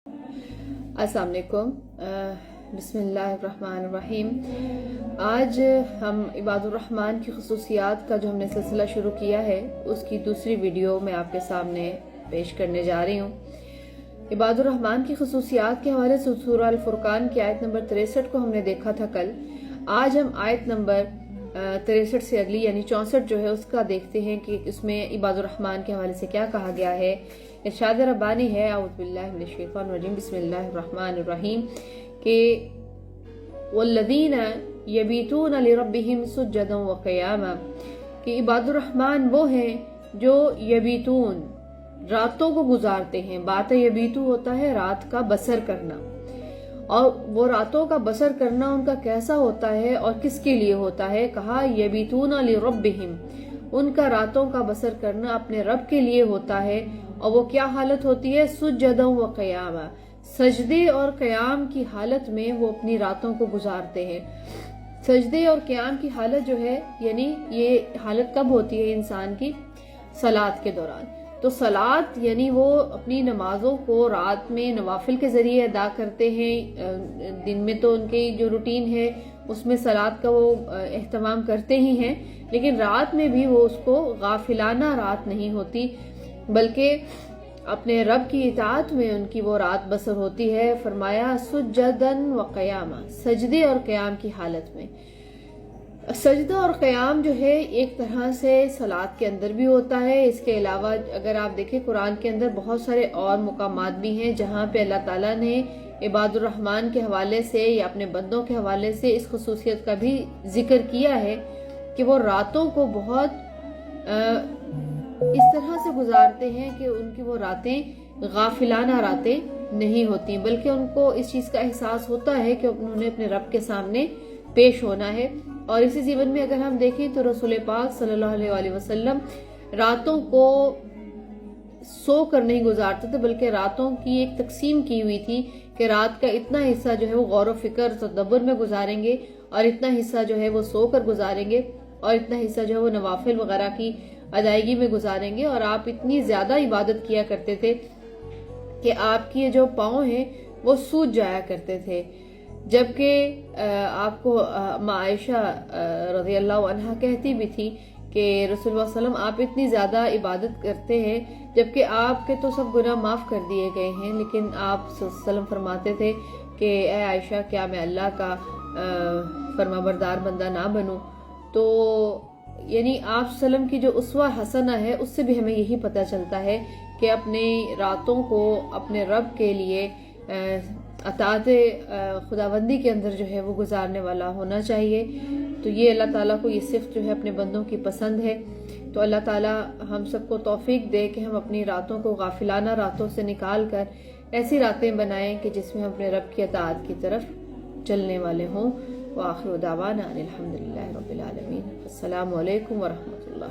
अस्सलाम वालेकुम। बिस्मिल्लाहिर्रहमानिर्रहीम। आज हम इबादुर्रहमान की खसूसियात का जो हमने सिलसिला शुरू किया है उसकी दूसरी वीडियो मैं आपके सामने पेश करने जा रही हूँ। इबादुर्रहमान की खसूसियात के हवाले से सूरह अल फुरकान की आयत नंबर 63 को हमने देखा था कल। आज हम आयत नंबर 63 से अगली यानी 64 जो है उसका देखते हैं कि इसमें इबादुर्रहमान के हवाले से क्या कहा गया है। इरशाद रब्बानी है औज़ु बिल्लाहि मिनश शैतानिर रजीम बिस्मिल्लाहिर्रहमानिर्रहीम कि वल्लज़ीना यबीतूना लिरब्बिहिम सुज्जदन व क़ियामा, कि इबादुर्रहमान वो हैं जो यबीतून रातों को गुजारते हैं। बात यबीतू होता है रात का बसर करना, और वो रातों का बसर करना उनका कैसा होता है और किसके लिए होता है। कहा यबीतूना लिरब्बिहिम, उनका रातों का बसर करना अपने रब के लिए होता है। और वो क्या हालत होती है, सुज्जदन व क़ियामा, सजदे और क़याम की हालत में वो अपनी रातों को गुजारते हैं। सजदे और क़याम की हालत जो है यानी ये हालत कब होती है इंसान की, सलात के दौरान। तो सलात यानी वो अपनी नमाजों को रात में नवाफिल के जरिए अदा करते हैं। दिन में तो उनकी जो रूटीन है उसमें सलात का वो एहतमाम करते ही हैं, लेकिन रात में भी वो उसको गाफिलाना रात नहीं होती, बल्कि अपने रब की इताअत में उनकी वो रात बसर होती है। फरमाया सुज्जदन व क़यामा, सजदे और क़याम की हालत में। सजदा और क़याम जो है एक तरह से सलात के अंदर भी होता है। इसके अलावा अगर आप देखें कुरान के अंदर बहुत सारे और मुकामात भी हैं जहाँ पे अल्लाह ताला ने इबादुर्रहमान के हवाले से या अपने बंदों के हवाले से इस खसूसियत का भी जिक्र किया है कि वो रातों को बहुत इस तरह से गुजारते हैं कि उनकी वो रातें गाफिलाना रातें नहीं होती, बल्कि उनको इस चीज़ का एहसास होता है कि उन्होंने अपने रब के सामने पेश होना है। और इसी जीवन में अगर हम देखें तो रसूल पाक सल्लल्लाहु अलैहि वसल्लम रातों को सो कर नहीं गुजारते थे, बल्कि रातों की एक तकसीम की हुई थी कि रात का इतना हिस्सा जो है वो गौर व फिक्र तदब्बर में गुजारेंगे, और इतना हिस्सा जो है वो सो कर गुजारेंगे, और इतना हिस्सा जो है वो नवाफिल वगैरह की अदायगी में गुजारेंगे। और आप इतनी ज्यादा इबादत किया करते थे कि आपकी जो पाँव हैं वो सूज जाया करते थे। जबकि आपको माँ आयशा रज़ियल्लाहु अन्हा कहती भी थी कि रसूलुल्लाह सल्लल्लाहु अलैहि वसल्लम आप इतनी ज्यादा इबादत करते हैं जबकि आपके तो सब गुनाह माफ कर दिए गए हैं, लेकिन आप सल्लम फरमाते थे कि ए आयशा, क्या मैं अल्लाह का फरमाबरदार बंदा ना बनूं। तो यानी आप सल्लम की जो उसवा हसना है उससे भी हमें यही पता चलता है कि अपने रातों को अपने रब के लिए अताअत खुदाबंदी के अंदर जो है वो गुजारने वाला होना चाहिए। तो ये अल्लाह ताला को ये सिर्फ जो है अपने बंदों की पसंद है। तो अल्लाह ताला हम सबको तौफीक दे कि हम अपनी रातों को गाफिलाना रातों से निकाल कर ऐसी रातें बनाएं कि जिसमें हम अपने रब की अताअत की तरफ चलने वाले हों। व आखिर दावाना अनिल हम्दुलिल्लाहि रब्बिल आलमीन। अस्सलामु अलैकुम व रहमतुल्लाह।